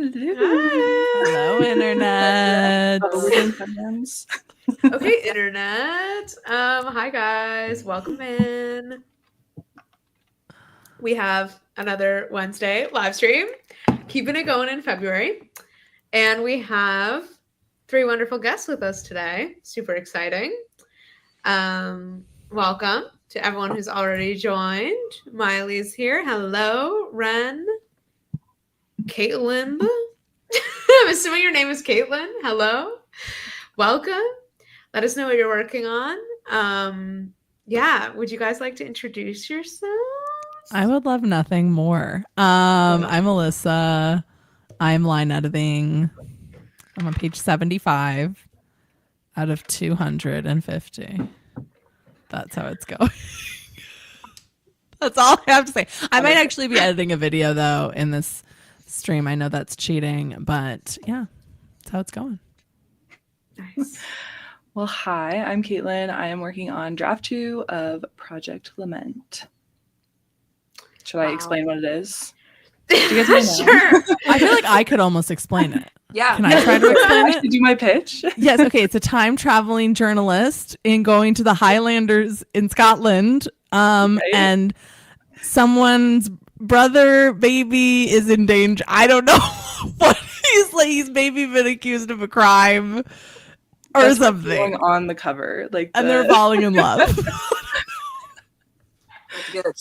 Hello, internet. Okay, internet. Hi guys, welcome in. We have another Wednesday live stream, keeping it going in February, and we have 3 wonderful guests with us today. Super exciting. Welcome to everyone who's already joined. Miley's here. Hello, Ren. Kaitlin. I'm assuming your name is Kaitlin. Hello. Welcome. Let us know what you're working on. Yeah, would you guys like to introduce yourselves? I would love nothing more. I'm Alyssa. I'm line editing. I'm on page 75 out of 250. That's how it's going. That's all I have to say. I might actually be editing a video though in this stream. I know that's cheating, but yeah, that's how it's going. Nice. Well, hi, I'm Kaitlin. I am working on draft 2 of Project Lament. Should I explain what it is? Do you guys know? Sure. I feel like I could almost explain it. Yeah. Can I try to explain I should it? do my pitch. Yes. Okay. It's a time traveling journalist in going to the Highlanders in Scotland. And someone's brother baby is in danger. I don't know what he's maybe been accused of a crime or That's something. going on the cover, like, And they're falling in love.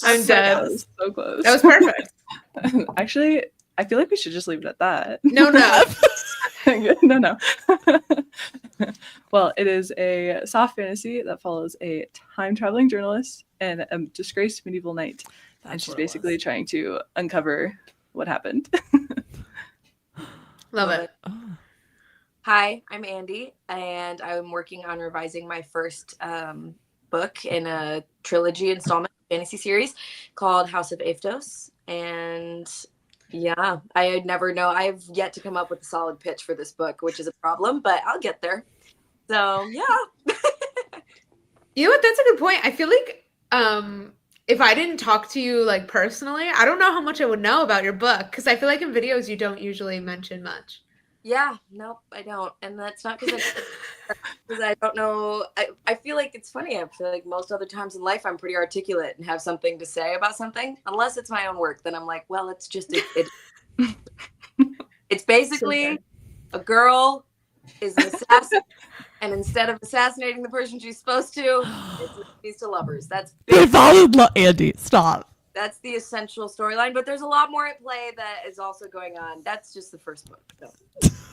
I'm dead. So close. That was perfect. Actually, I feel like we should just leave it at that. No. No. Well, it is a soft fantasy that follows a time-traveling journalist and a disgraced medieval knight. And she's basically trying to uncover what happened. Love it. Oh. Hi, I'm Andy, and I'm working on revising my first book in a trilogy installment fantasy series called House of Aphtos. And yeah, I never know. I've yet to come up with a solid pitch for this book, which is a problem, but I'll get there. So yeah. You know what? That's a good point. I feel like if I didn't talk to you like personally, I don't know how much I would know about your book, because I feel like in videos you don't usually mention much. Yeah, nope, I don't. And that's not because I don't know. I feel like it's funny. I feel like most other times in life I'm pretty articulate and have something to say about something. Unless it's my own work, then I'm like, well, it's just it's basically a girl is an assassin, and instead of assassinating the person she's supposed to, it's these to lovers. They fall in love. Andy, stop. That's the essential storyline, but there's a lot more at play that is also going on. That's just the first book. So.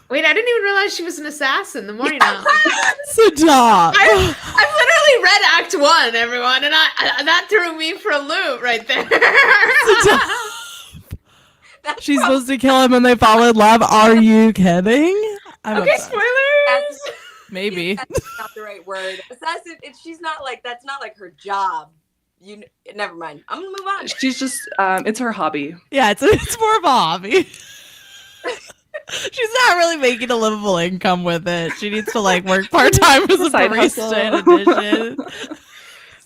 Wait, I didn't even realize she was an assassin. The more you know. Stop. I've literally read Act 1, everyone, and that threw me for a loop right there. She's supposed to kill him and they fall in love. Are you kidding? Okay, spoilers. Maybe. That's not the right word. Assassin. She's not like, that's not like her job. Never mind. I'm gonna move on. She's just it's her hobby. Yeah, it's more of a hobby. She's not really making a livable income with it. She needs to like work part-time as a Side barista in hustle. addition.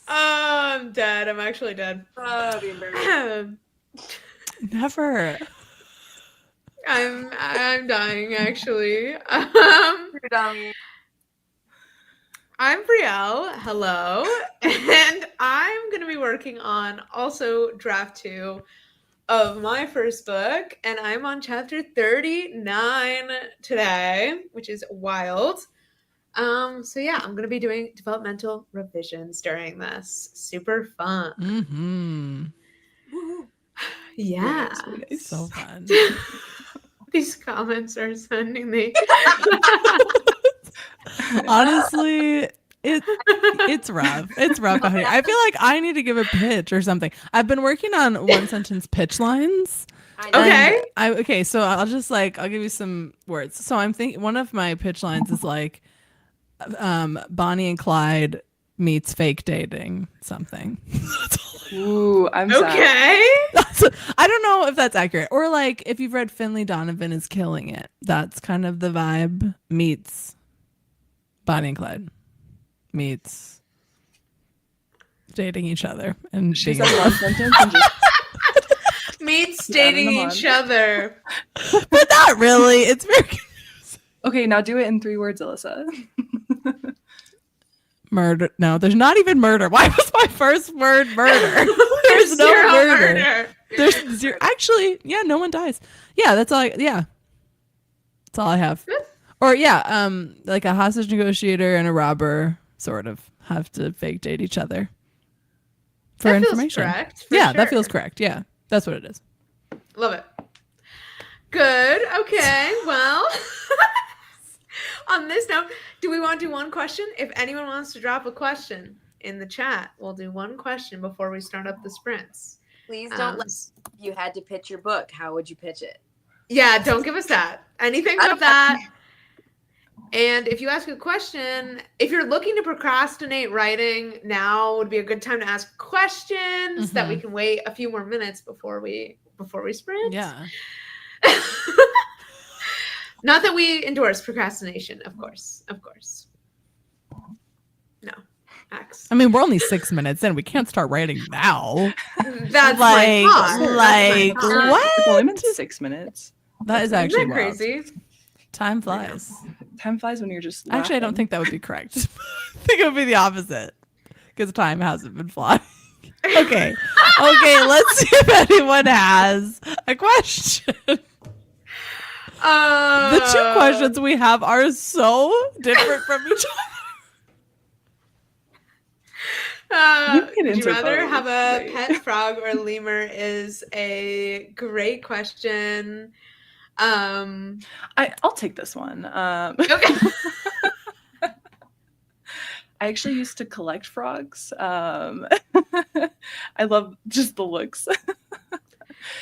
I'm dead. I'm actually dead. The embarrassment. Never. I'm dying actually. You're dumb. I'm Brielle. Hello. And I'm going to be working on also draft 2 of my first book, and I'm on chapter 39 today, which is wild. So yeah, I'm going to be doing developmental revisions during this. Super fun. Mm-hmm. Yeah. Nice. So fun. These comments are sending me. Honestly, it's rough. It's rough out here. I feel like I need to give a pitch or something. I've been working on one sentence pitch lines. Okay. So I'll give you some words. So I'm thinking one of my pitch lines is like Bonnie and Clyde meets fake dating something. Ooh, I'm sad. Okay. I don't know if that's accurate. Or like if you've read Finley Donovan is Killing It. That's kind of the vibe. Meets Bonnie and Clyde. Meets dating each other and She's being at one sentence and just means dating each other. But not really. It's very confusing. Okay, now do it in 3 words, Alyssa. Murder. No, there's not even murder. Why was my first word murder? There's no zero murder. There's zero. Actually, yeah, no one dies. Yeah, that's all. That's all I have. Or like a hostage negotiator and a robber sort of have to fake date each other for that information. Feels correct, That feels correct. Yeah, that's what it is. Love it. Good. Okay. Well, on this note, do we want to do one question? If anyone wants to drop a question in the chat, we'll do one question before we start up the sprints. Please don't you had to pitch your book. How would you pitch it? Yeah, don't give us that. Anything but that. And if you ask a question, if you're looking to procrastinate writing, now would be a good time to ask questions that we can wait a few more minutes before we sprint. Yeah. Not that we endorse procrastination, of course. No. X. I mean, we're only 6 minutes in. We can't start writing now. That's like my thought. what? It's only been 6 minutes. That is actually Isn't that crazy? wild. Time flies. Time flies when you're just Actually, I don't laughing. think that would be correct. I think it would be the opposite because time hasn't been flying. Okay, let's see if anyone has a question. The 2 questions we have are so different from each other. You Would you rather both. have a pet frog or lemur is a great question. I'll take this one. Okay. I actually used to collect frogs. I love just the looks.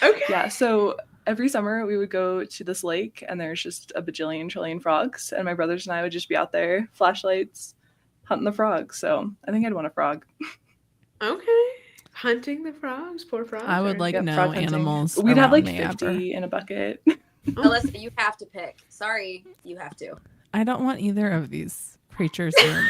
Okay. Yeah, so every summer we would go to this lake and there's just a bajillion trillion frogs, and my brothers and I would just be out there, flashlights, hunting the frogs. So I think I'd want a frog. Okay. Hunting the frogs, poor frogs. I would like Yeah, no frog hunting. animals. We'd have around like me 50 ever. in a bucket. Alyssa, you have to pick. Sorry, you have to. I don't want either of these creatures near me.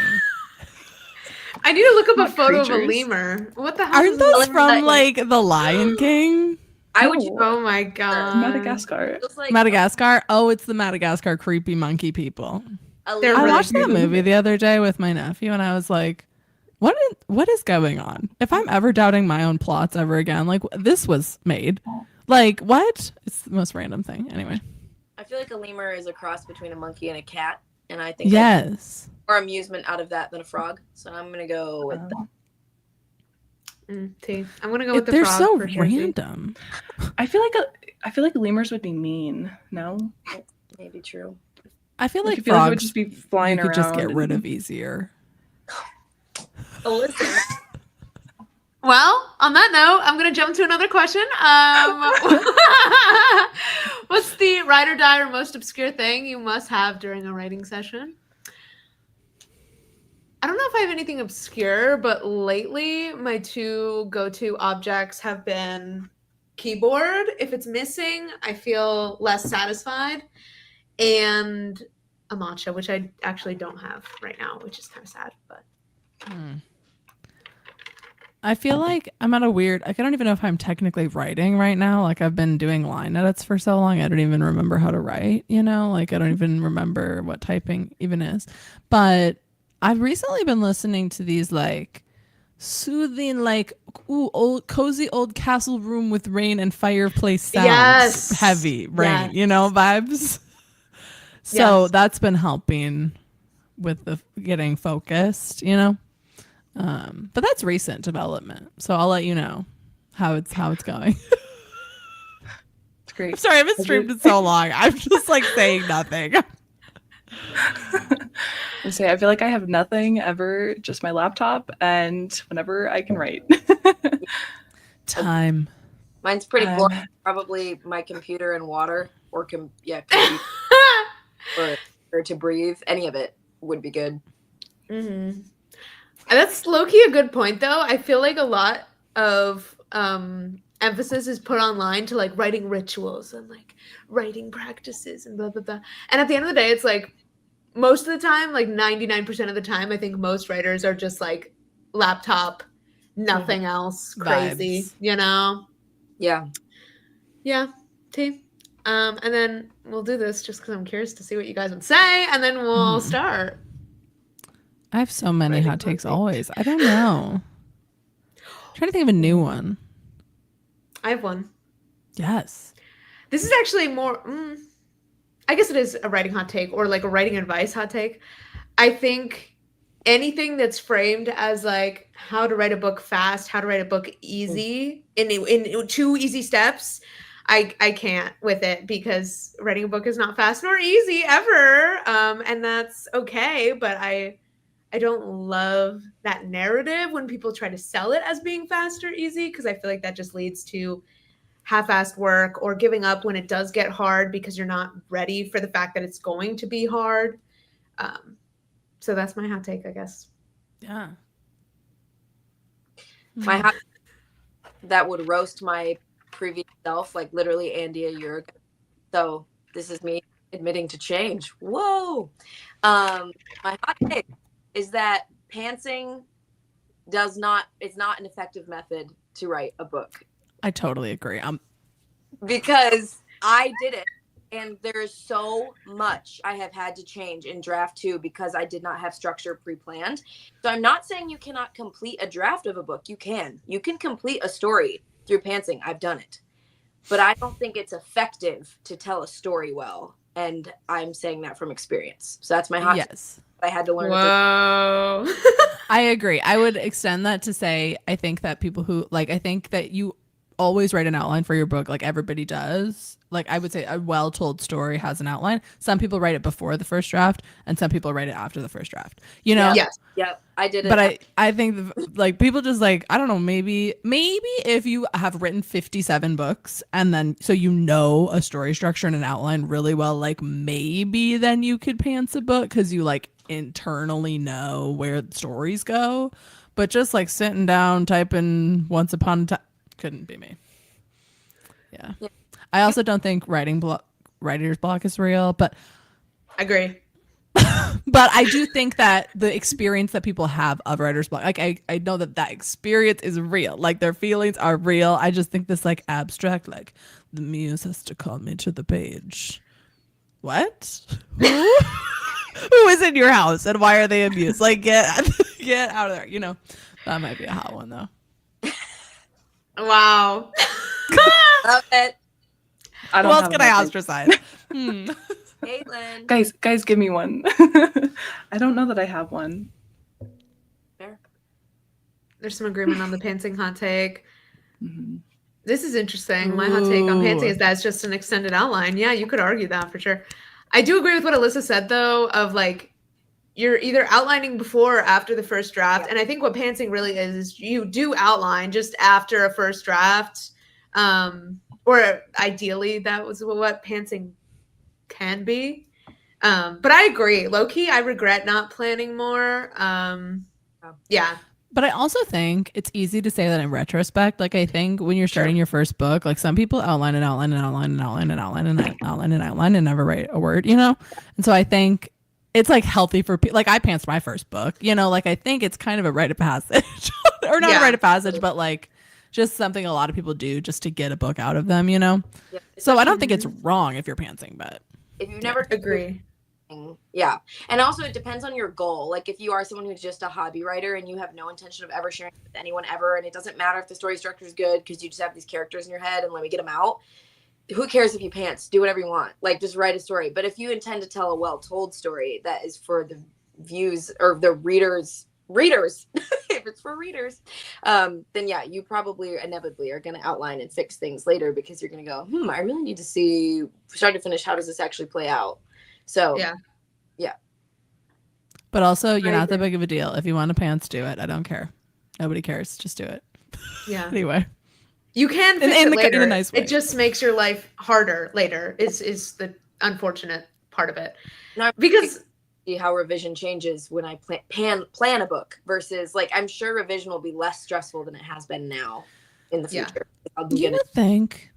I need to look up a What photo of a creatures? lemur. What the hell? Aren't is those this? from like The Lion King? I would. No. Oh my god. Madagascar. Feels like Madagascar? Oh, it's the Madagascar creepy monkey people. They're I really watched that cute. movie the other day with my nephew and I was like, what is going on? If I'm ever doubting my own plots ever again, like this was made. Like what? It's the most random thing. Anyway. I feel like a lemur is a cross between a monkey and a cat, and I think Yes. more amusement out of that than a frog. So I'm gonna go with that. See, I'm gonna go with the They're frog so for sure. random. I feel like lemurs would be mean. No, Maybe true. I feel Like, like I feel like it would frogs just be flying you could around. just get rid and- of easier. Alyssa, Well, on that note, I'm gonna jump to another question. What's the ride or die or most obscure thing you must have during a writing session? I don't know if I have anything obscure, but lately my 2 go-to objects have been keyboard. If it's missing, I feel less satisfied, and a matcha, which I actually don't have right now, which is kind of sad, but I feel like I'm at a weird, like I don't even know if I'm technically writing right now. Like I've been doing line edits for so long. I don't even remember how to write, like I don't even remember what typing even is. But I've recently been listening to these like soothing, like old cozy old castle room with rain and fireplace sounds. Yes. Heavy rain, Yes. Vibes. So Yes. that's been helping with the getting focused, but that's recent development. So I'll let you know how it's going. It's great. I'm sorry, I haven't streamed in so long. I'm just like saying nothing. I feel like I have nothing ever, just my laptop, and whenever I can write. Time. mine's pretty boring. Probably my computer and water, or computer, or to breathe. Any of it would be good. Mm-hmm. That's low-key a good point, though. I feel like a lot of emphasis is put online to like writing rituals and like writing practices and blah blah blah. And at the end of the day, it's like most of the time, like 99% of the time, I think most writers are just like laptop, nothing else, crazy, Vibes. you know? Yeah. Yeah, T. And then we'll do this just because I'm curious to see what you guys would say, and then we'll start. I have so many Writing hot takes hot takes. always. I don't know. Trying to think of a new one. I have one. Yes. This is actually more. I guess it is a writing hot take or like a writing advice hot take. I think anything that's framed as like how to write a book fast, how to write a book easy in 2 easy steps, I can't with it because writing a book is not fast nor easy ever, and that's okay. But I don't love that narrative when people try to sell it as being fast or easy because I feel like that just leads to half-assed work or giving up when it does get hard because you're not ready for the fact that it's going to be hard. So that's my hot take, I guess. Yeah. My hot that would roast my previous self, like literally Andy a year ago. So this is me admitting to change. Whoa. My hot take is that pantsing it's not an effective method to write a book. I totally agree. Because I did it. And there's so much I have had to change in draft 2 because I did not have structure pre-planned. So I'm not saying you cannot complete a draft of a book. You can. You can complete a story through pantsing. I've done it. But I don't think it's effective to tell a story well. And I'm saying that from experience. So that's my hot take. I had to learn. Whoa. I agree. I would extend that to say I think that people who I think that you always write an outline for your book, like everybody does. Like I would say a well-told story has an outline. Some people write it before the first draft and some people write it after the first draft. You know? Yes. Yep. I did it. But I think like people just I don't know, maybe if you have written 57 books and then so you know a story structure and an outline really well, like maybe then you could pants a book because you internally know where the stories go. But just sitting down typing once upon a time couldn't be me. Yeah. I also don't think writer's block is real, but Agree. but I do think that the experience that people have of writer's block, I know that experience is real. Like their feelings are real. I just think this abstract, the muse has to call me to the page. What? Who is in your house and why are they a muse? Get out of there. You know, that might be a hot one though. Wow. Love it. I don't Who else can I ostracize? Kaitlin. Guys, give me one. I don't know that I have one. Fair. There's some agreement on the pantsing hot take. Mm-hmm. This is interesting. My hot take on pantsing is that it's just an extended outline. Yeah, you could argue that for sure. I do agree with what Alyssa said though, of you're either outlining before or after the first draft. Yeah. And I think what pantsing really is you do outline just after a first draft. Or ideally that was what pantsing can be. But I agree. Low-key, I regret not planning more. Yeah. But I also think it's easy to say that in retrospect. I think when you're starting your first book, some people outline and outline and outline and outline and outline and outline and outline and never write a word, you know? And so I think it's healthy for people. I pantsed my first book, you know, I think it's kind of a rite of passage or not a rite of passage, but just something a lot of people do just to get a book out of them, you know? Yeah. So I don't think it's wrong if you're pantsing, but if you've never agree. Yeah. And also it depends on your goal. If you are someone who's just a hobby writer and you have no intention of ever sharing with anyone ever, and it doesn't matter if the story structure is good because you just have these characters in your head and let me get them out. Who cares if you pants? Do whatever you want. just write a story. But if you intend to tell a well-told story that is for the views or the readers, if it's for readers, then yeah, you probably inevitably are going to outline and fix things later because you're going to go, I really need to see start to finish, how does this actually play out? So yeah. But also, you're not that big of a deal. If you want to pants, do it. I don't care. Nobody cares. Just do it. Yeah. Anyway. You can fix it later. In a nice way. It just makes your life harder later is the unfortunate part of it. Because see how revision changes when I plan a book versus I'm sure revision will be less stressful than it has been now in the future. Yeah. You think?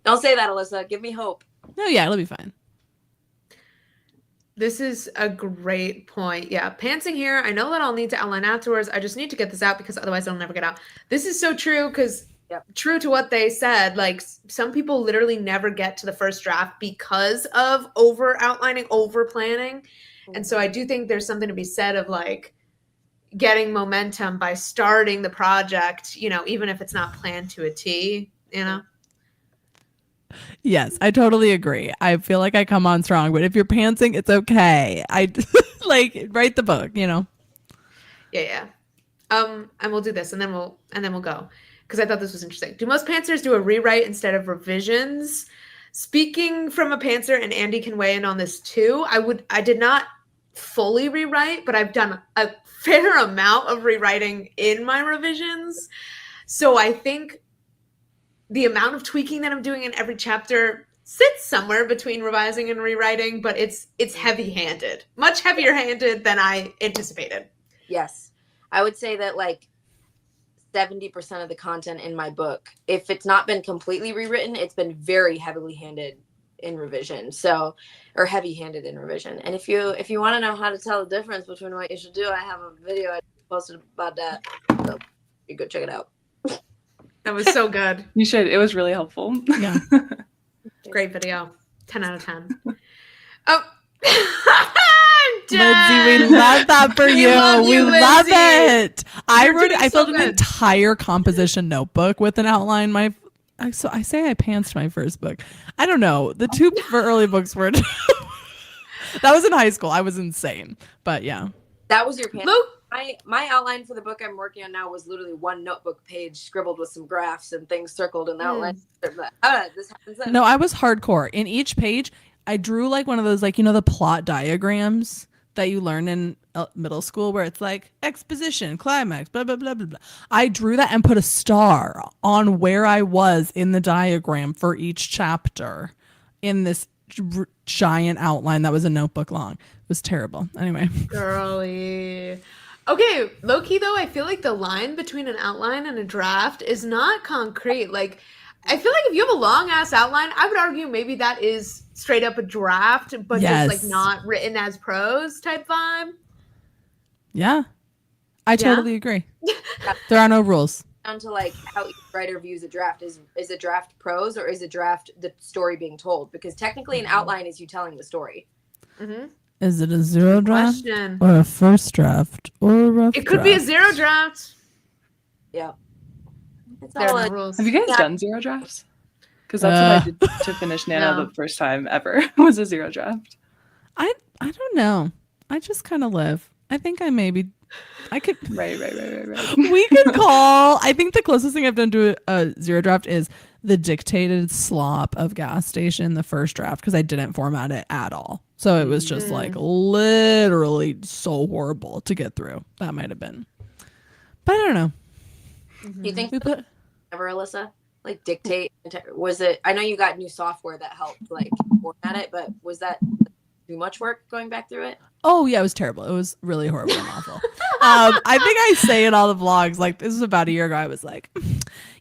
Don't say that, Alyssa. Give me hope. No, yeah, it'll be fine. This is a great point. Yeah, pantsing here. I know that I'll need to outline afterwards. I just need to get this out because otherwise it'll never get out. This is so true because true to what they said, like some people literally never get to the first draft because of over outlining, over planning. And so I do think there's something to be said of like getting momentum by starting the project, you know, even if it's not planned to a T, you know? Yes, I totally agree. I feel like I come on strong, but if you're pantsing, it's okay. I like write the book, you know? Yeah. And we'll do this and then we'll go. Because I thought this was interesting. Do most pantsers do a rewrite instead of revisions? Speaking from a pantser, and Andy can weigh in on this too, I did not fully rewrite, but I've done a fair amount of rewriting in my revisions. So I think the amount of tweaking that I'm doing in every chapter sits somewhere between revising and rewriting, but it's heavy-handed. Much heavier-handed than I anticipated. Yes. I would say that like 70% of the content in my book, if it's not been completely rewritten, it's been very heavily handed in revision. So, or heavy-handed in revision. And if you want to know how to tell the difference between what you should do, I have a video I posted about that. So you go check it out. That was so good. You should. It was really helpful. Yeah. Great video. 10 out of 10. Oh. Lindsay, we love that for you. We love it. I filled an entire composition notebook with an outline. So I say I pantsed my first book. I don't know. The two for early books were that was in high school. I was insane. But yeah. That was your pants. My outline for the book I'm working on now was literally one notebook page scribbled with some graphs and things circled in the outline. This happens then. No, I was hardcore. In each page, I drew like one of those, like, you know, the plot diagrams that you learn in middle school where it's like exposition, climax, blah, blah, blah, blah, blah. I drew that and put a star on where I was in the diagram for each chapter in this giant outline that was a notebook long. It was terrible. Anyway. Girly. Okay, low-key though, I feel like the line between an outline and a draft is not concrete. Like, I feel like if you have a long-ass outline, I would argue maybe that is straight up a draft, but just like not written as prose type vibe. Yeah, I totally agree. There are no rules. Down to like how each writer views a draft. Is a draft prose or is a draft the story being told? Because technically an outline is you telling the story. Mm-hmm. Is it a zero draft or a first draft or a rough It could be a zero draft. Yeah. There are no rules. Have you guys done zero drafts? Because that's what I did to finish Nana the first time ever was a zero draft. I don't know. I just kind of live. I think I could. Right. We could call. I think the closest thing I've done to a zero draft is the dictated slop of Gas Station, the first draft, because I didn't format it at all. So it was just like literally so horrible to get through. That might have been. But I don't know. Do you think ever, Alyssa? Like dictate? Was it? I know you got new software that helped like format it, but was that too much work going back through it? Oh yeah, it was terrible. It was really horrible and awful. I think I say in all the vlogs, like this was about a year ago. I was like,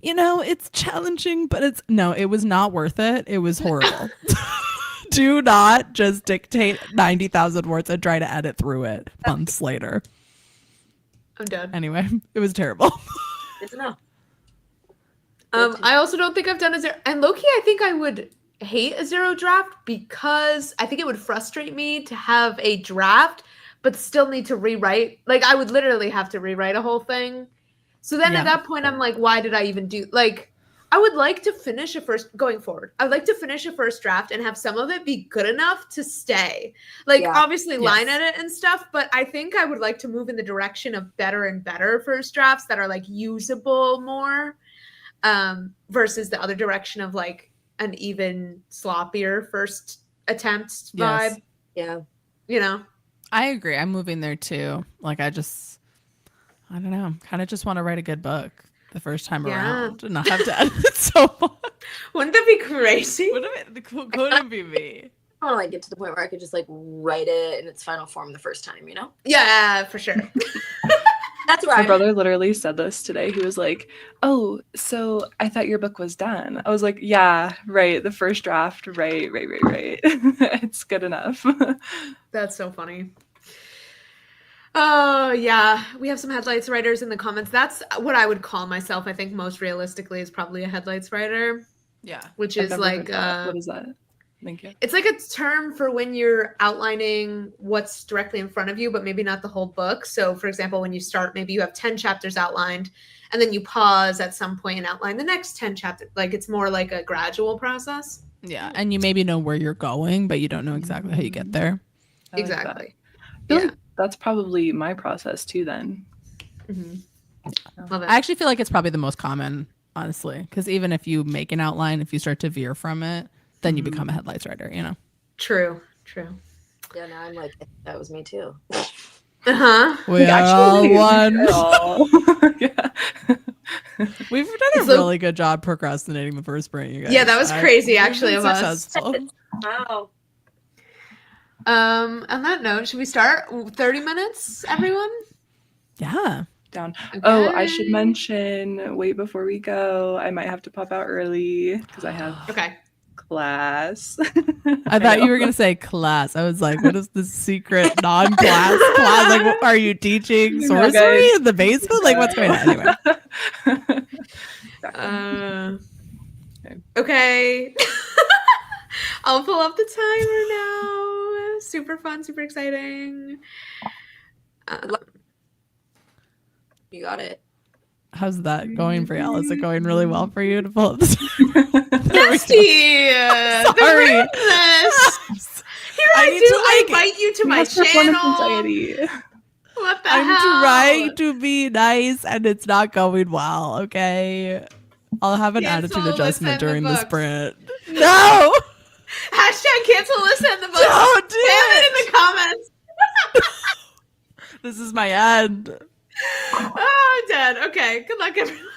you know, it's challenging, but it was not worth it. It was horrible. Do not just dictate 90,000 words and try to edit through it months later. I'm done. Anyway, it was terrible. Good to know. I also don't think I've done a zero. And low-key, I think I would hate a zero draft because I think it would frustrate me to have a draft but still need to rewrite. Like, I would literally have to rewrite a whole thing. So then at that point, I'm like, why did I even do... Like, I would like to finish going forward. I would like to finish a first draft and have some of it be good enough to stay. Like, obviously line edit and stuff, but I think I would like to move in the direction of better and better first drafts that are, like, usable more versus the other direction of, like, an even sloppier first attempt vibe. Yeah. You know? I agree. I'm moving there, too. Like, I don't know. Kind of just want to write a good book the first time around and not have to edit it so much. Wouldn't that be crazy? Couldn't be me. I want to like get to the point where I could just like write it in its final form the first time, you know? Yeah, for sure. That's right. My brother literally said this today. He was like, "Oh, so I thought your book was done." I was like, "Yeah, right. The first draft, right. It's good enough." That's so funny. Oh, yeah. We have some headlights writers in the comments. That's what I would call myself. I think most realistically is probably a headlights writer, Yeah. which I've is never like heard that. What is that? Thank you. it's like a term for when you're outlining what's directly in front of you, but maybe not the whole book. So, for example, when you start, maybe you have 10 chapters outlined, and then you pause at some point and outline the next 10 chapters. Like it's more like a gradual process. Yeah. And you maybe know where you're going, but you don't know exactly how you get there. I like that. Exactly. I feel like that's probably my process too then. Love it. I actually feel like it's probably the most common, honestly, because even if you make an outline, if you start to veer from it, then you become a headlights writer, you know? True. Yeah, now I'm like, that was me too. Uh-huh. We are all one. Yeah. We've done a really good job procrastinating the first sprint, you guys. Yeah, that was crazy, actually, of us. Successful. Wow. On that note, should we start? 30 minutes, everyone? Yeah. Down. Okay. Oh, I should mention, wait, before we go, I might have to pop out early because I have class. I thought you were going to say class. I was like, what is the secret non-class class? Like, what, are you teaching sorcery in the basement? Like, what's going on? Anyway. Okay. I'll pull up the timer now. Super fun, super exciting. You got it. How's that going for you? Is it going really well for you to pull up the Bestie! Sorry. Here I invite you to my channel. What the hell? I'm trying to be nice and it's not going well, okay? I'll have an attitude adjustment during the sprint. No! Hashtag cancel Alyssa in the books. Don't do it in the comments. This is my end. Oh, I'm dead. Okay. Good luck, everyone.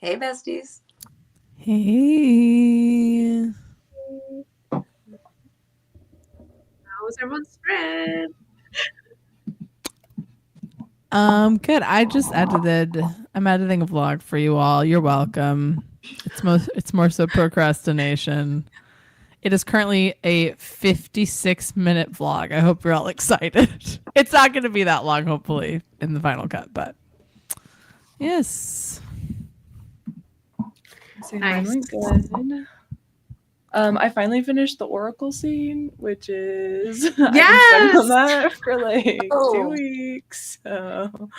Hey, besties. Hey. How was everyone's sprint? Good. I'm editing a vlog for you all. You're welcome. It's more so procrastination. It is currently a 56-minute vlog. I hope you're all excited. It's not going to be that long, hopefully, in the final cut, but yes. See, mine went good. I finally finished the Oracle scene, which is I've been stuck on that for like 2 weeks. So.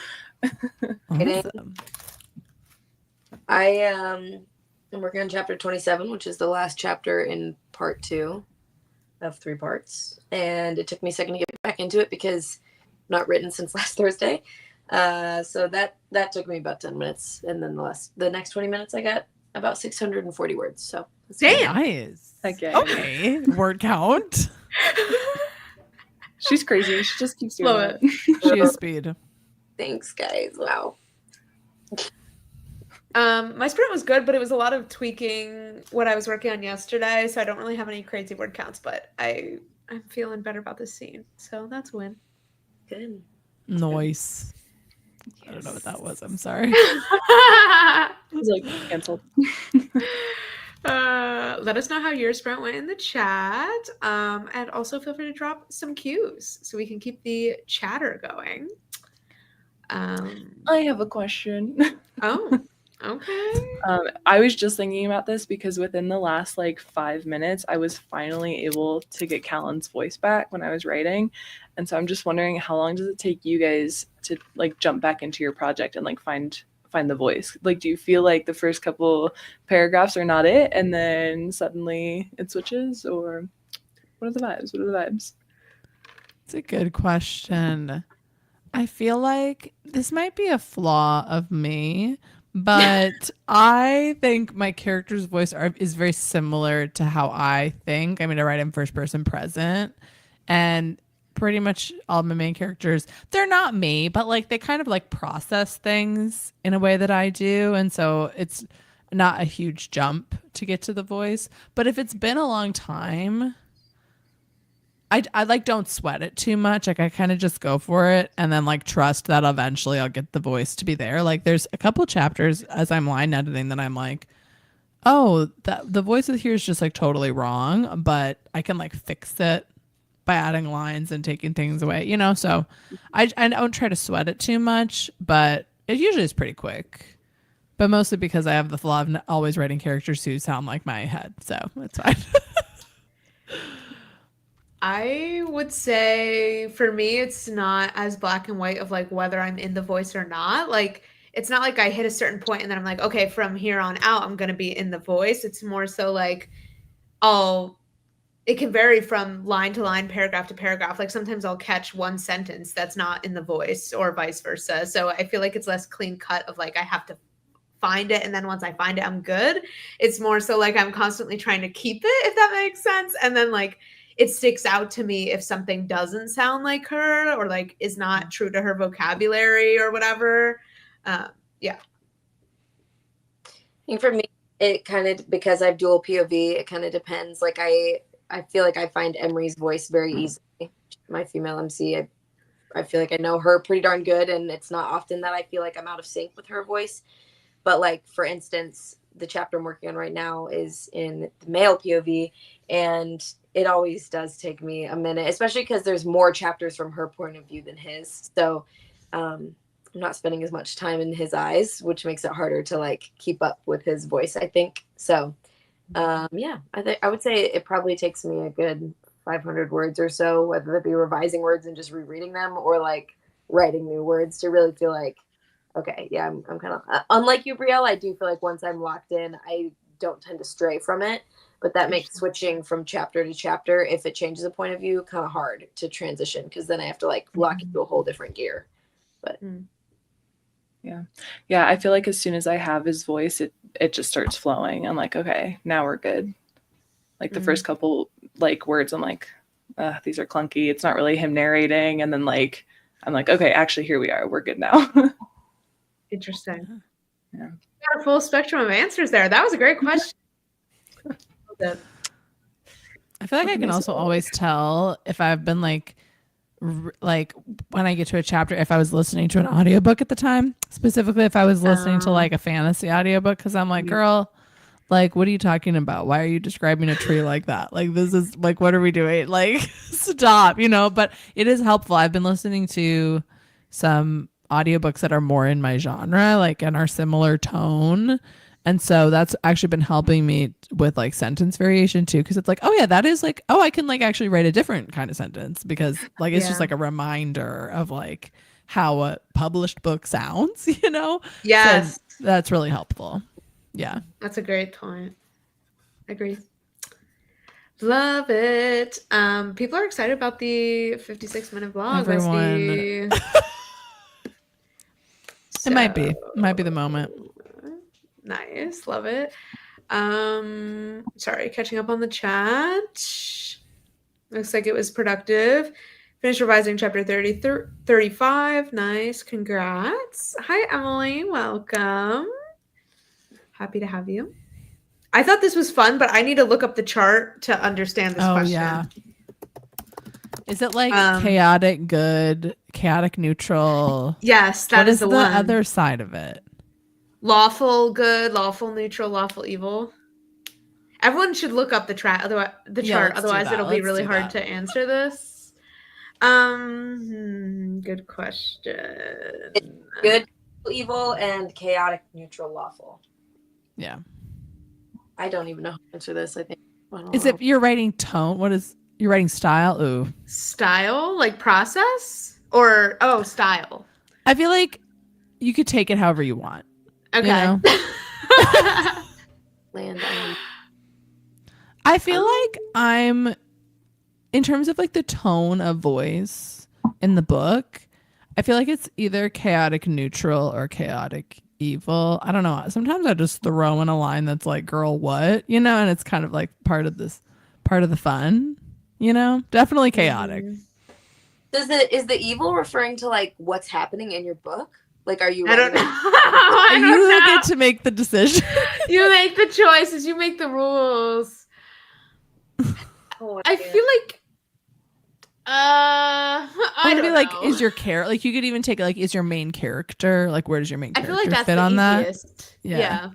Awesome. I am working on chapter 27, which is the last chapter in part 2 of 3 parts, and it took me a second to get back into it because not written since last Thursday. So that took me about 10 minutes, and then the next 20 minutes I got about 640 words. So damn, nice. Okay. Word count. She's crazy. She just keeps doing Love it. She is speed. Thanks, guys. Wow. My sprint was good, but it was a lot of tweaking what I was working on yesterday, so I don't really have any crazy word counts, but I'm feeling better about this scene, so that's a win. Good. Nice. I don't know what that was. I'm sorry. It's like canceled. Let us know how your sprint went in the chat, and also feel free to drop some cues so we can keep the chatter going. I have a question. Oh, okay. I was just thinking about this because within the last like 5 minutes, I was finally able to get Callan's voice back when I was writing. And so I'm just wondering, how long does it take you guys to like jump back into your project and like find the voice? Like, do you feel like the first couple paragraphs are not it and then suddenly it switches, or what are the vibes? It's a good question. I feel like this might be a flaw of me, but I think my character's voice is very similar to how I think. I mean, I write in first person present, and pretty much all my main characters, they're not me, but like they kind of like process things in a way that I do. And so it's not a huge jump to get to the voice. But if it's been a long time, I like don't sweat it too much. Like I kind of just go for it and then like trust that eventually I'll get the voice to be there. Like there's a couple chapters as I'm line editing that I'm like, oh, the voice here is just like totally wrong, but I can like fix it by adding lines and taking things away, you know? So I don't try to sweat it too much, but it usually is pretty quick. But mostly because I have the flaw of always writing characters who sound like my head. So it's fine. I would say for me, it's not as black and white of like whether I'm in the voice or not. Like, it's not like I hit a certain point and then I'm like, okay, from here on out, I'm going to be in the voice. It's more so like, it can vary from line to line, paragraph to paragraph. Like sometimes I'll catch one sentence that's not in the voice or vice versa. So I feel like it's less clean cut of like, I have to find it. And then once I find it, I'm good. It's more so like I'm constantly trying to keep it, if that makes sense. And then like, it sticks out to me if something doesn't sound like her or like is not true to her vocabulary or whatever. Yeah. I think for me, it kind of, because I have dual POV, it kind of depends. Like I feel like I find Emery's voice very easily. My female MC, I feel like I know her pretty darn good, and it's not often that I feel like I'm out of sync with her voice. But like, for instance, the chapter I'm working on right now is in the male POV, and it always does take me a minute, especially because there's more chapters from her point of view than his. So I'm not spending as much time in his eyes, which makes it harder to like keep up with his voice, I think. So yeah, I would say it probably takes me a good 500 words or so, whether it be revising words and just rereading them or like writing new words to really feel like, okay, yeah, I'm kind of unlike you, Brielle. I do feel like once I'm locked in, I don't tend to stray from it, but that makes switching from chapter to chapter, if it changes a point of view, kind of hard to transition because then I have to like lock into a whole different gear. But yeah, I feel like as soon as I have his voice, it just starts flowing. I'm like, okay, now we're good. Like the first couple like words, I'm like, these are clunky. It's not really him narrating, and then like I'm like, okay, actually here we are. We're good now. Interesting. Yeah. got a full spectrum of answers there. That was a great question. I feel like I can also always tell if I've been like when I get to a chapter, if I was listening to an audiobook at the time, specifically if I was listening to like a fantasy audiobook, because I'm like, girl, like, what are you talking about? Why are you describing a tree like that? Like, this is like, what are we doing? Like, stop, but it is helpful. I've been listening to some audiobooks that are more in my genre, like, and are similar tone. And so that's actually been helping me with like sentence variation too. Cause it's like, oh yeah, that is like, oh, I can like actually write a different kind of sentence because like, it's just like a reminder of like how a published book sounds, Yes. So that's really helpful. Yeah. That's a great point. Agree. Love it. People are excited about the 56-minute vlog. Everyone. It might be. It might be the moment. Nice. Love it. Sorry, catching up on the chat. Looks like it was productive. Finished revising chapter 35. Nice. Congrats. Hi, Emily. Welcome. Happy to have you. I thought this was fun, but I need to look up the chart to understand this question. Yeah. Is it like chaotic good, chaotic neutral? Yes, that is the one. What is the other side of it? Lawful good, lawful neutral, lawful evil. Everyone should look up the chart. Otherwise, it'll be really hard to answer this. Good question. It's good, evil, and chaotic, neutral, lawful. Yeah. I don't even know how to answer this. I think. Is it you're writing tone? What is you're writing style? Ooh. Style, like process, or style. I feel like you could take it however you want. Okay. Land. I feel like I'm, in terms of like the tone of voice in the book, I feel like it's either chaotic neutral or chaotic evil. I don't know. Sometimes I just throw in a line that's like, girl, what? And it's kind of like part of the fun, Definitely chaotic. Is the evil referring to like what's happening in your book? Like, are you? I don't know. You get to make the decision. You make the choices. You make the rules. I feel like. I don't know. Like, is your character like you could even take like, is your main character like, where does your main character I feel like that's fit the on easiest. that? Yeah.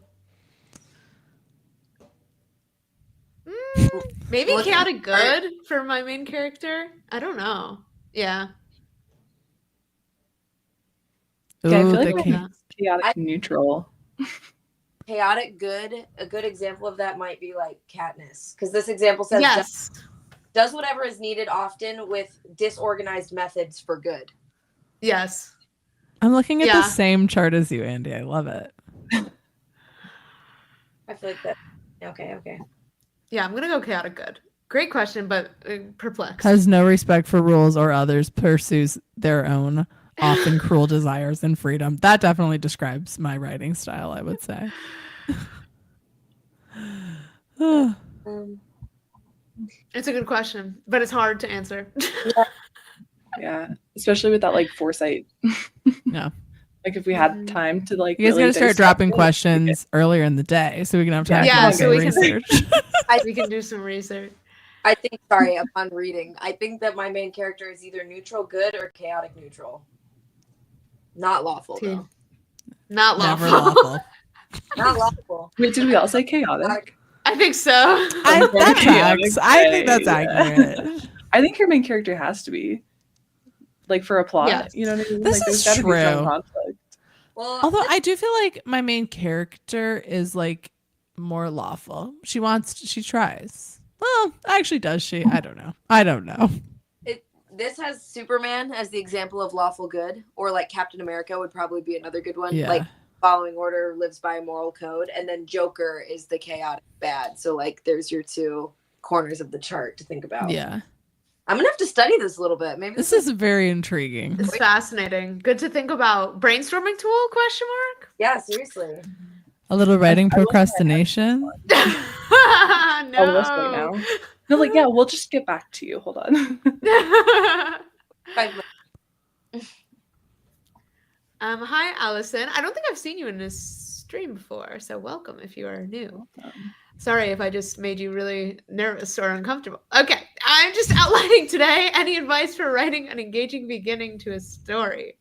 Maybe chaotic good for my main character. I don't know. Yeah. Ooh, I feel like chaotic neutral. Chaotic good. A good example of that might be like Katniss, because this example says yes. Does whatever is needed often with disorganized methods for good. Yes. I'm looking at the same chart as you, Andy. I love it. I feel like that. Okay. Yeah, I'm gonna go chaotic good. Great question, but perplexed. Has no respect for rules or others, pursues their own often cruel desires and freedom. That definitely describes my writing style, I would say. It's a good question, but it's hard to answer. Yeah, especially with that like foresight. Yeah. Like if we had time to like, you guys gotta start dropping questions earlier in the day so we can have time to research. We can do some research. I think, sorry, upon reading, I think that my main character is either neutral good or chaotic neutral. Not lawful, though. Not lawful. Never lawful. Not lawful. Wait, did we all say chaotic? I think so. That tracks. I think that's accurate. I think your main character has to be. Like for a plot. Yes. You know what I mean? This like, is there's gotta true. be some conflict. Well, although I do feel like my main character is like more lawful. She tries. Well, actually does she? I don't know. This has Superman as the example of lawful good, or like Captain America would probably be another good one. Yeah. Like following order, lives by a moral code, and then Joker is the chaotic bad. So like there's your two corners of the chart to think about. Yeah. I'm gonna have to study this a little bit. Maybe this is very intriguing. It's fascinating. Good to think about. Brainstorming tool? Question mark? Yeah, seriously. A little writing procrastination. No. Right now. No, like yeah, we'll just get back to you. Hold on. Hi, Allison. I don't think I've seen you in a stream before, so welcome if you are new. Welcome. Sorry if I just made you really nervous or uncomfortable. Okay, I'm just outlining today any advice for writing an engaging beginning to a story.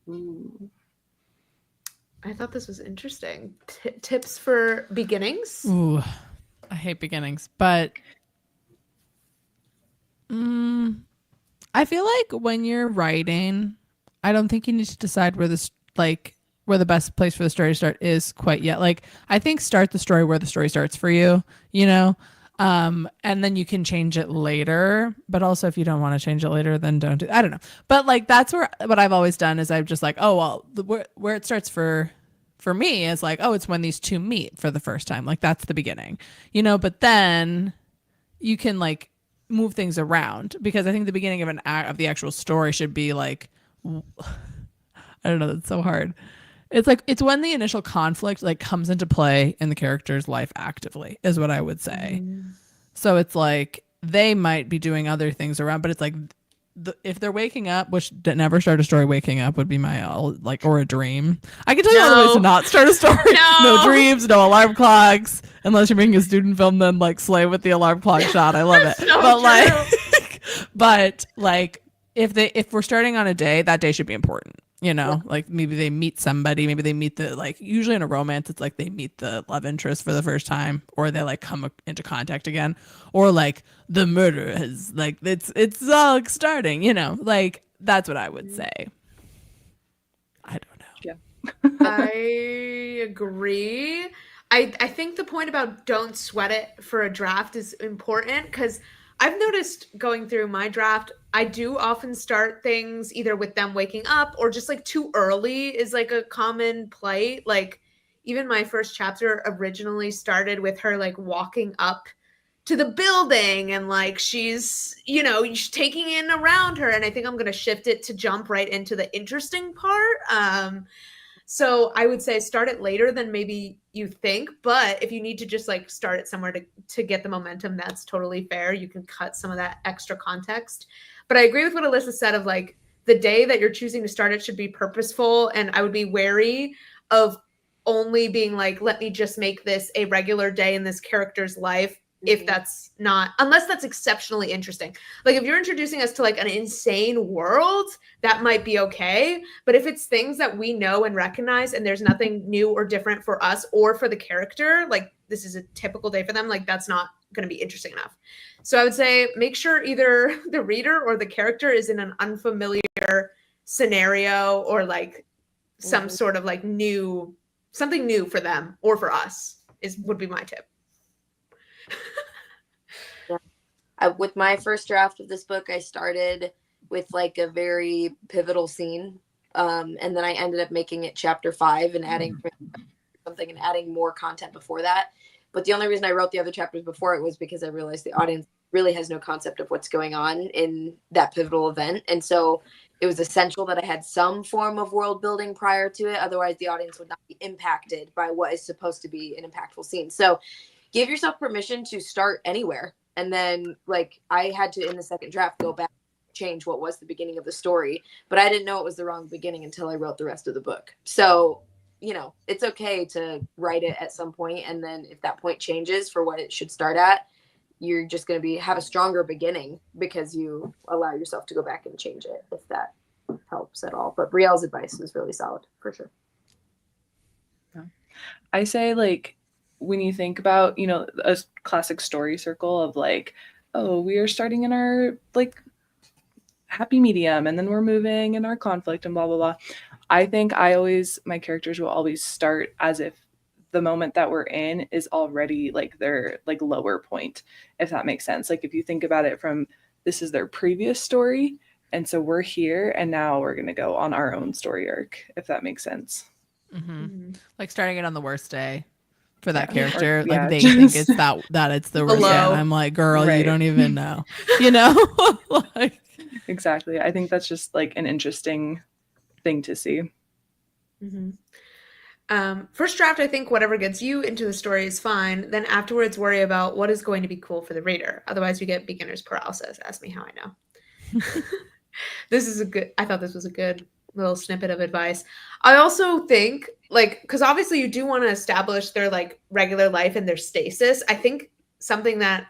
Ooh. I thought this was interesting. Tips for beginnings? Ooh, I hate beginnings, but I feel like when you're writing, I don't think you need to decide where where the best place for the story to start is quite yet. Like, I think start the story where the story starts for you, you know? And then you can change it later. But also, if you don't want to change it later, then don't do. I don't know. But like, that's what I've always done is I've just like, oh well, where it starts for me is like, oh, it's when these two meet for the first time. Like, that's the beginning, you know. But then you can like move things around, because I think the beginning of of the actual story should be like, I don't know. That's so hard. It's like, it's when the initial conflict like comes into play in the character's life actively is what I would say. So it's like they might be doing other things around, but it's like if they're waking up, which never start a story waking up would be my like, or a dream. I can tell you other ways to not start a story. No dreams, no alarm clocks, unless you're making a student film. Then like slay with the alarm clock shot. I love it. So but true. like, but like if we're starting on a day, that day should be important. You know, like maybe they meet somebody, maybe they meet like usually in a romance, it's like they meet the love interest for the first time, or they like come into contact again, or like the murder has like it's all starting, you know, like that's what I would say. I don't know. Yeah. I agree. I think the point about don't sweat it for a draft is important, because I've noticed going through my draft, I do often start things either with them waking up or just like too early is like a common plight. Like even my first chapter originally started with her like walking up to the building and like she's, you know, taking in around her. And I think I'm going to shift it to jump right into the interesting part. So I would say start it later than maybe you think, but if you need to just like start it somewhere to get the momentum, that's totally fair. You can cut some of that extra context. But I agree with what Alyssa said of like the day that you're choosing to start it should be purposeful. And I would be wary of only being like, let me just make this a regular day in this character's life. If that's not, unless that's exceptionally interesting. Like if you're introducing us to like an insane world, that might be okay. But if it's things that we know and recognize and there's nothing new or different for us or for the character, like this is a typical day for them, like that's not going to be interesting enough. So I would say make sure either the reader or the character is in an unfamiliar scenario or like some sort of like something new for them or for us would be my tip. With my first draft of this book, I started with like a very pivotal scene, and then I ended up making it chapter 5 and adding something and adding more content before that. But the only reason I wrote the other chapters before it was because I realized the audience really has no concept of what's going on in that pivotal event, and so it was essential that I had some form of world building prior to it. Otherwise, the audience would not be impacted by what is supposed to be an impactful scene. So give yourself permission to start anywhere. And then like I had to, in the second draft, go back, change what was the beginning of the story, but I didn't know it was the wrong beginning until I wrote the rest of the book. So, you know, it's okay to write it at some point. And then if that point changes for what it should start at, you're just going to have a stronger beginning because you allow yourself to go back and change it, if that helps at all. But Brielle's advice is really solid for sure. I say like, when you think about, you know, a classic story circle of like, oh, we are starting in our like happy medium and then we're moving in our conflict and blah, blah, blah. I think my characters will always start as if the moment that we're in is already like their like lower point, if that makes sense. Like if you think about it from this is their previous story. And so we're here and now we're going to go on our own story arc, if that makes sense. Like starting it on the worst day. For that character, or, like they think it's that it's the worst. And I'm like, girl, right. You don't even know, you know. Like, exactly. I think that's just like an interesting thing to see. First draft, I think whatever gets you into the story is fine. Then afterwards, worry about what is going to be cool for the reader. Otherwise, you get beginner's paralysis. Ask me how I know. I thought this was a good little snippet of advice. I also think, like, because obviously you do want to establish their like regular life and their stasis. I think something that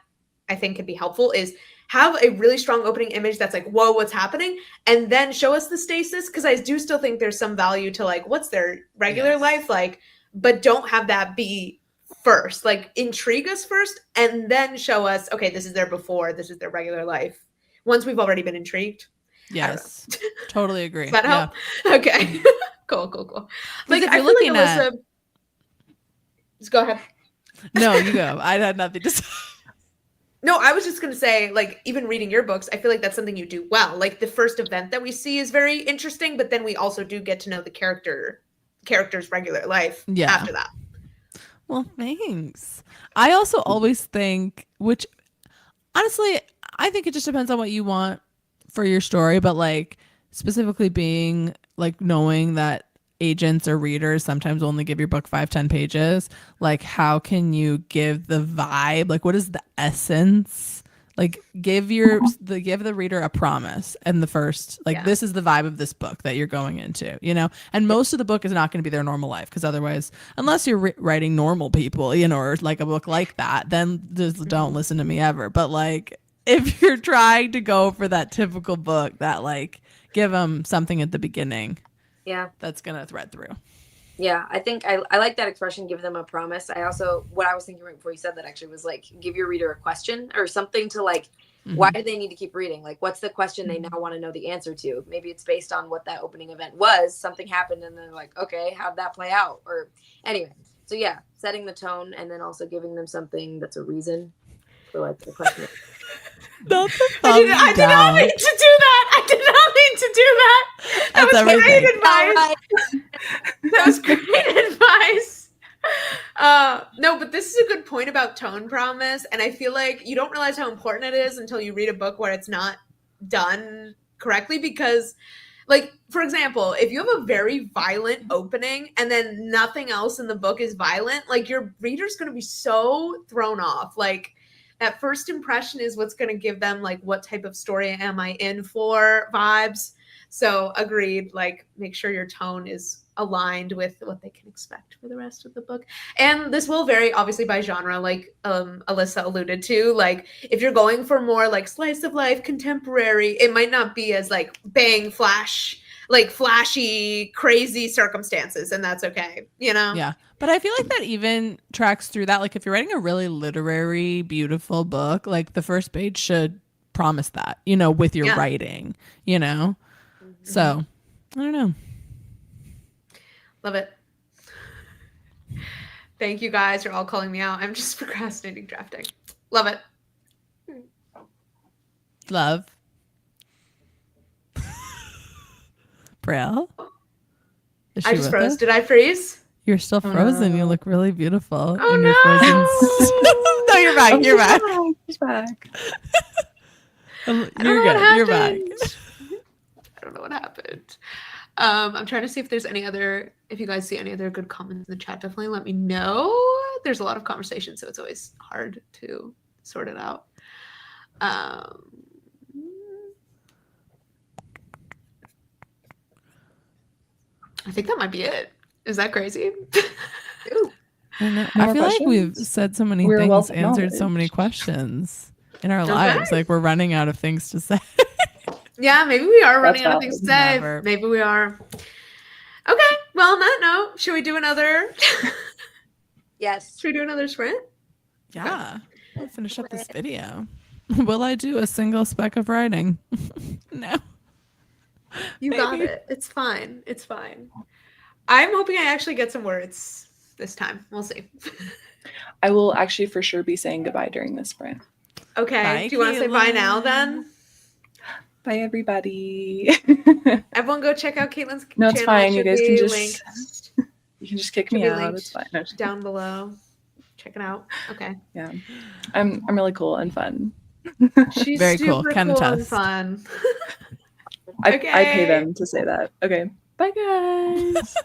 I think could be helpful is have a really strong opening image that's like, whoa, what's happening? And then show us the stasis. Because I do still think there's some value to like, what's their regular life like? But don't have that be first. Like, intrigue us first and then show us, okay, this is their before, this is their regular life. Once we've already been intrigued. Yes. Totally agree. Does that help? Yeah. Okay. Cool. Like, if I you're feel looking like Alyssa. Just go ahead. No, you go. I had nothing to say. No, I was just going to say, like, even reading your books, I feel like that's something you do well. Like, the first event that we see is very interesting, but then we also do get to know the character's regular life after that. Well, thanks. I also always think, which honestly, I think it just depends on what you want for your story, but like specifically being like knowing that agents or readers sometimes only give your book 5-10 pages, like how can you give the vibe, like what is the essence, like give the reader a promise and the first, like this is the vibe of this book that you're going into, you know. And most of the book is not going to be their normal life, because otherwise, unless you're writing normal people, you know, or like a book like that, then just don't listen to me ever. But like if you're trying to go for that typical book, that like give them something at the beginning, that's gonna thread through. Yeah, I think I like that expression, give them a promise. I also, what I was thinking right before you said that actually was like, give your reader a question or something to like, why do they need to keep reading? Like, what's the question they now want to know the answer to? Maybe it's based on what that opening event was. Something happened and they're like, okay, how'd that play out? Or anyway, so yeah, setting the tone and then also giving them something that's a reason for like the question. I did not mean to do that. I did not mean to do that. That was great advice. That was great advice. No, but this is a good point about tone promise. And I feel like you don't realize how important it is until you read a book where it's not done correctly. Because, like, for example, if you have a very violent opening and then nothing else in the book is violent, like your reader's going to be so thrown off. Like, that first impression is what's going to give them like what type of story am I in for vibes. So agreed, like make sure your tone is aligned with what they can expect for the rest of the book. And this will vary obviously by genre, like Alyssa alluded to. Like if you're going for more like slice of life contemporary, it might not be as like bang flash, like flashy crazy circumstances, and that's okay, you know. Yeah, but I feel like that even tracks through that. Like if you're writing a really literary beautiful book, like the first page should promise that, you know, with your writing, you know. So I don't know. Love it. Thank you guys. You're all calling me out. I'm just procrastinating drafting. Love it. Love. Brielle? I just froze. Did I freeze? You're still frozen. You look really beautiful. Oh, your frozen... No, you're back. You're back. She's back. You're good. You're back. I don't know what happened. I'm trying to see if there's any other, if you guys see any other good comments in the chat, definitely let me know. There's a lot of conversation, so it's always hard to sort it out. I think that might be it. Is that crazy? I feel like we've said so many things, answered so many questions in our lives. Like we're running out of things to say. Yeah, maybe we are running out of things to say. Maybe we are. Okay, well, on that note, should we do another? Yes. Should we do another sprint? Yeah. We'll finish up this video. Will I do a single speck of writing? No. You got it. It's fine. It's fine. I'm hoping I actually get some words this time. We'll see. I will actually for sure be saying goodbye during this sprint. Okay. Bye, do you want to say bye now then? Bye, everybody. Everyone go check out Caitlin's channel. No, it's fine. You guys can just kick me out. It's fine. No, down below. Check it out. Okay. Yeah. I'm really cool and fun. She's very super cool. Can cool attest. and fun. I pay them to say that. Okay. Bye, guys.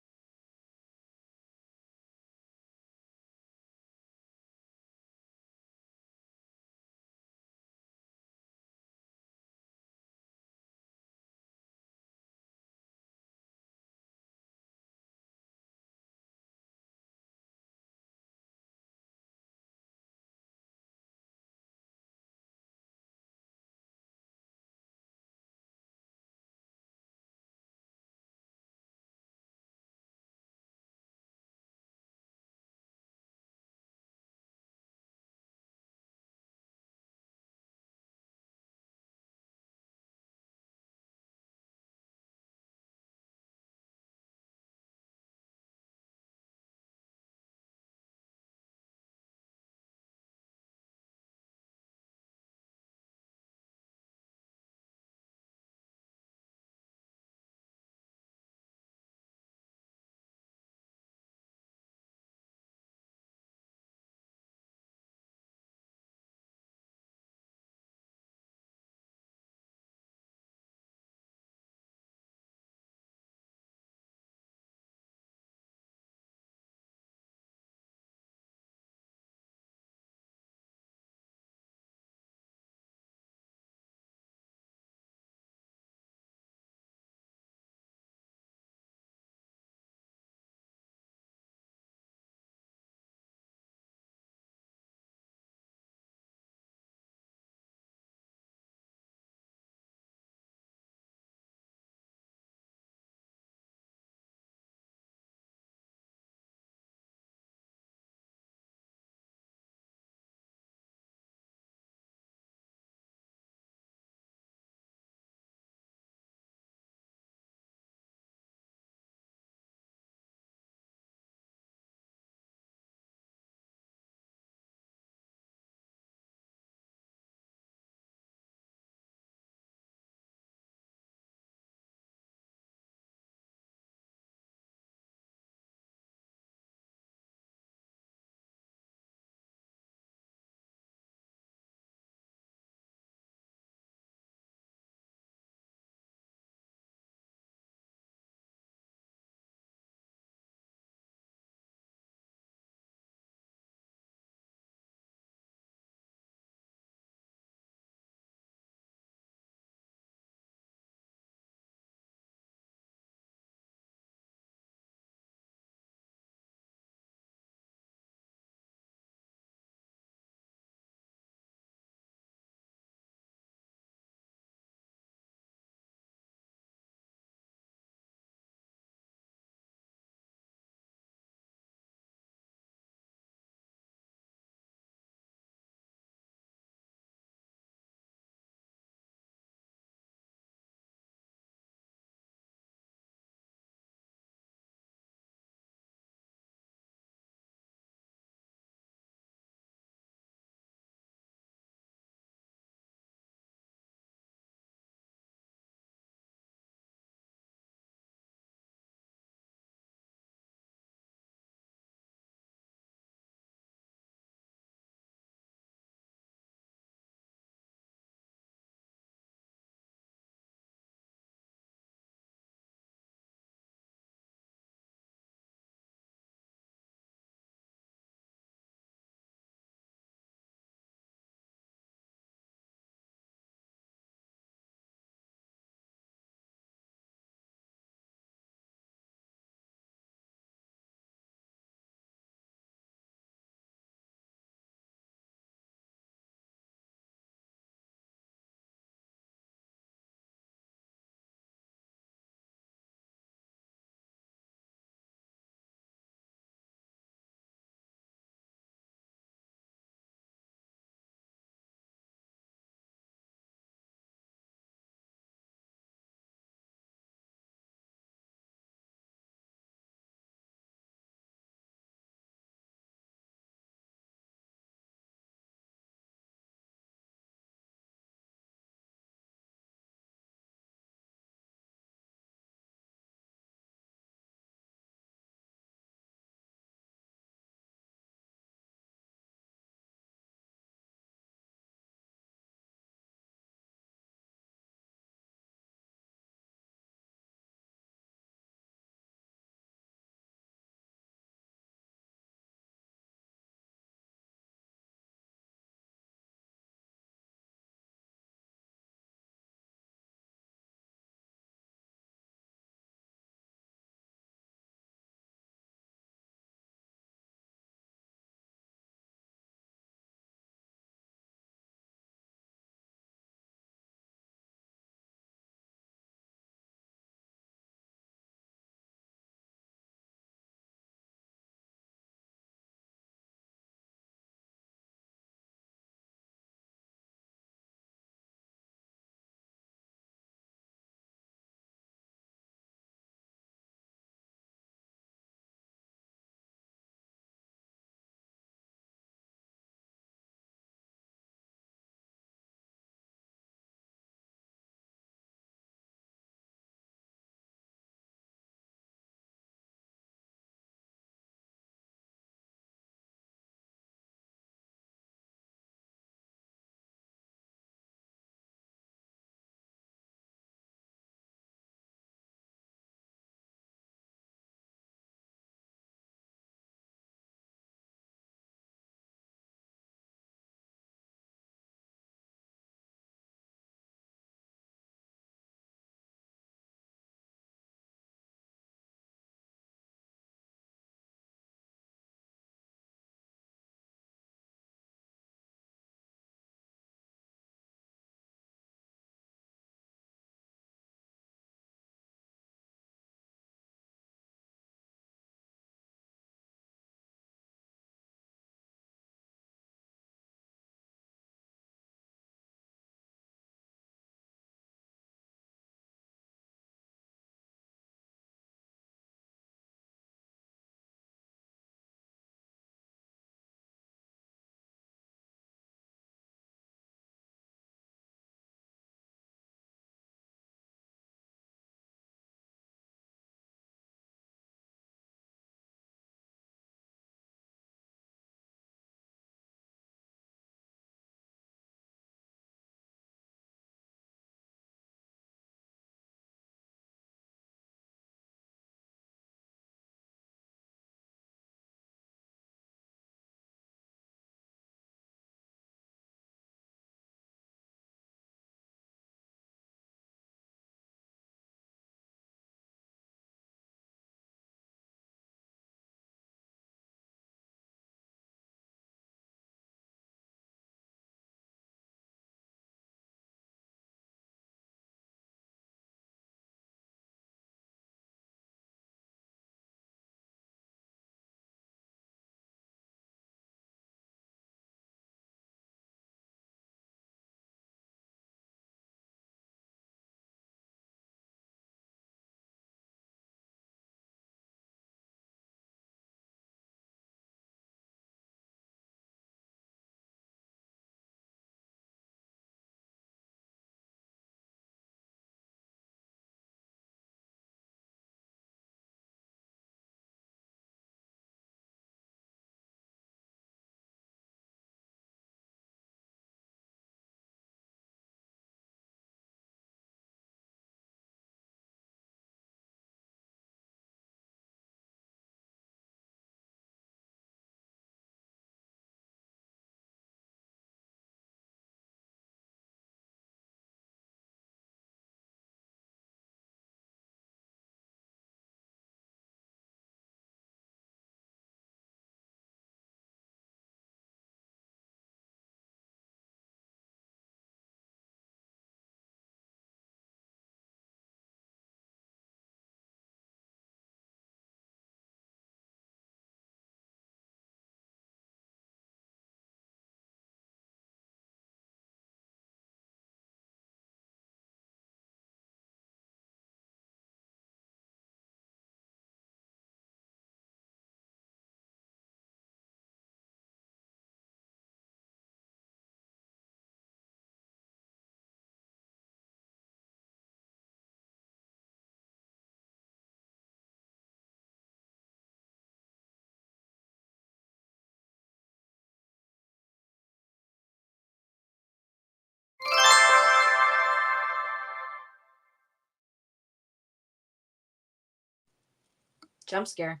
Jump scare.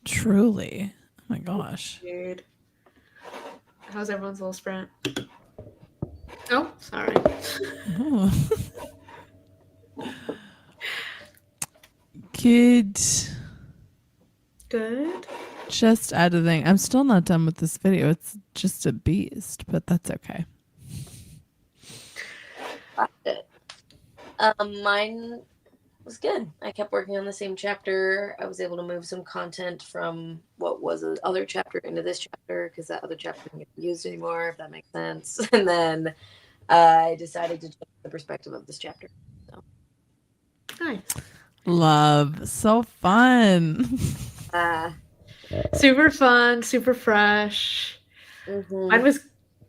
Truly. Oh my gosh. Dude. How's everyone's little sprint? Oh, sorry. Oh. Good. Good. Just editing. I'm still not done with this video. It's just a beast, but that's okay. Mine was good. I kept working on the same chapter. I was able to move some content from what was the other chapter into this chapter because that other chapter didn't get used anymore, if that makes sense. And then I decided to change the perspective of this chapter. So. Nice. Love. So fun. Super fun, super fresh. Mm-hmm. Mine was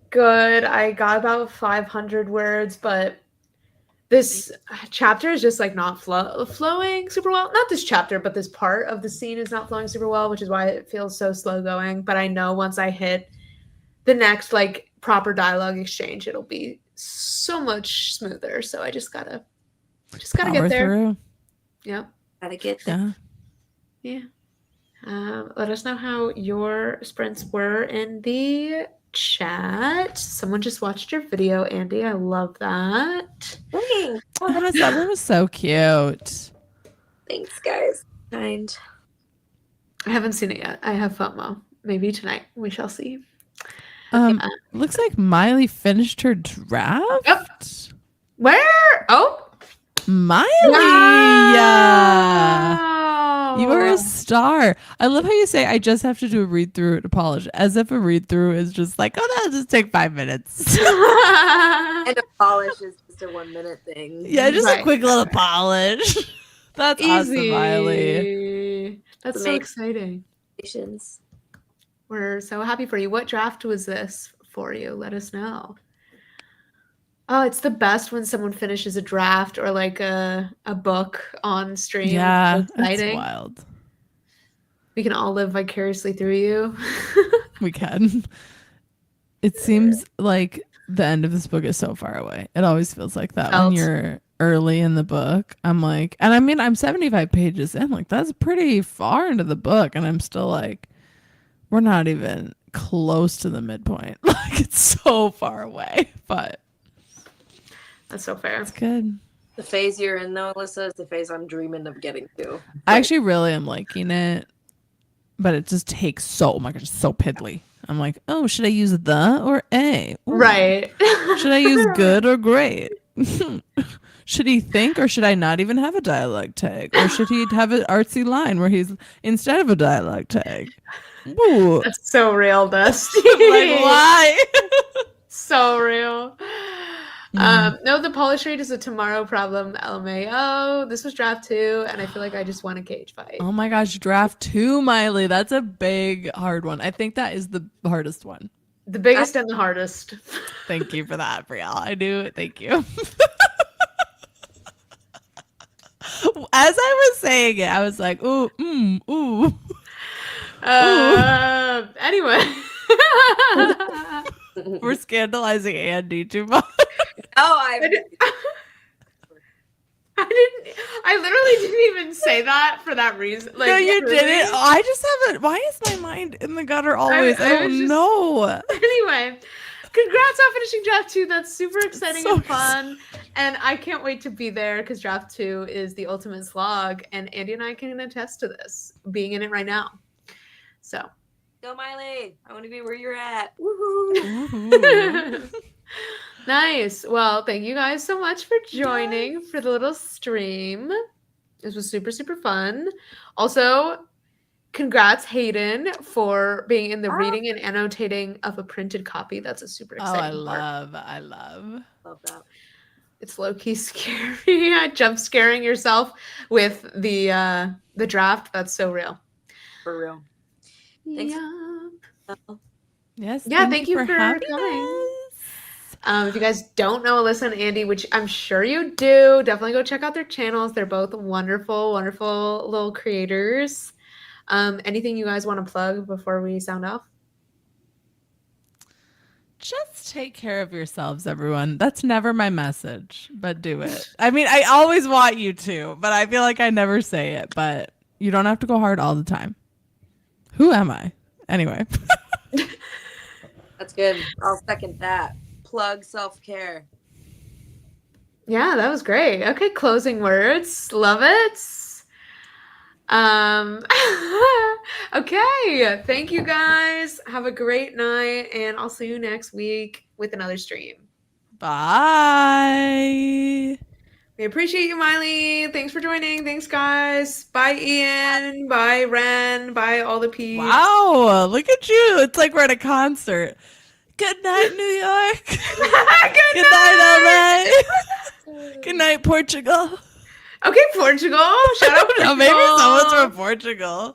good. I got about 500 words, but this chapter is just like not flowing super well. Not this chapter, but this part of the scene is not flowing super well, which is why it feels so slow going. But I know once I hit the next like proper dialogue exchange, it'll be so much smoother. So I just gotta Power get there. through. Yep. Gotta get there. Yeah. Let us know how your sprints were in the chat. Someone just watched your video, Andy. I love that. Thanks. Oh, that one was so cute. Thanks, guys. Kind. I haven't seen it yet. I have FOMO. Maybe tonight. We shall see. Looks like Miley finished her draft. Yep. Where? Oh, Miley. wow. Yeah. You are a star. I love how you say, I just have to do a read through to polish, as if a read through is just like, oh, that'll just take 5 minutes. And a polish is just a 1 minute thing. Yeah, just Right. a quick little polish. That's awesome, Easy. Miley. That's so exciting. Congratulations. We're so happy for you. What draft was this for you? Let us know. Oh, it's the best when someone finishes a draft or like a book on stream. Yeah, It's so that's exciting. wild. We can all live vicariously through you. We can. It seems like the end of this book is so far away. It always feels like that when you're early in the book. I'm like, and I mean, I'm 75 pages in. Like, that's pretty far into the book. And I'm still like, we're not even close to the midpoint. Like, it's so far away. But That's so fair. it's good. The phase you're in, though, Alyssa, is the phase I'm dreaming of getting to. I actually really am liking it. But it just takes so much. It's so piddly. I'm like, oh, should I use the or a? Ooh. Right. Should I use good or great? Should he think, or should I not even have a dialogue tag? Or should he have an artsy line where he's instead of a dialogue tag? Ooh. That's so real, Dusty. Like, why? So real. No, the polish rate is a tomorrow problem. LMAO. This was draft 2, and I feel like I just won a cage fight. Oh my gosh, draft 2, Miley. That's a big, hard one. I think that is the hardest one. The biggest and the hardest. Thank you for that, Brielle. I knew it. Thank you. As I was saying it, I was like, ooh, ooh. Anyway. We're scandalizing Andy too much. I literally didn't even say that for that reason. Like, no, you really? didn't. I just haven't. Why is my mind in the gutter always? I don't know. Anyway, congrats on finishing draft 2. That's super exciting So and fun. And I can't wait to be there because draft 2 is the ultimate slog. And Andy and I can attest to this, being in it right now. So. Go, Miley. I want to be where you're at. Woohoo. Ooh. Nice. Well, thank you guys so much for joining for the little stream. This was super, super fun. Also, congrats, Hayden, for being in the reading and annotating of a printed copy. That's a super exciting part. I love Love that. It's low-key scary. Jump scaring yourself with the draft. That's so real. For real. Thanks. Yeah. Yes. Yeah, thank you for having coming. us. If you guys don't know Alyssa and Andy, which I'm sure you do, definitely go check out their channels. They're both wonderful, wonderful little creators. Anything you guys want to plug before we sound off? Just take care of yourselves, everyone. That's never my message, but do it. I mean, I always want you to, but I feel like I never say it. But you don't have to go hard all the time. Who am I? Anyway. That's good. I'll second that. Plug self-care. Yeah, that was great. Okay, closing words. Love it. Okay, thank you guys. Have a great night, and I'll see you next week with another stream. Bye. We appreciate you, Miley. Thanks for joining. Thanks, guys. Bye, Ian. Bye, Ren. Bye, all the peeps. Wow, look at you. It's like we're at a concert. Good night, New York. Good night, LA. Good night, Portugal. Okay, Portugal. Shout out Portugal. Maybe someone's from Portugal.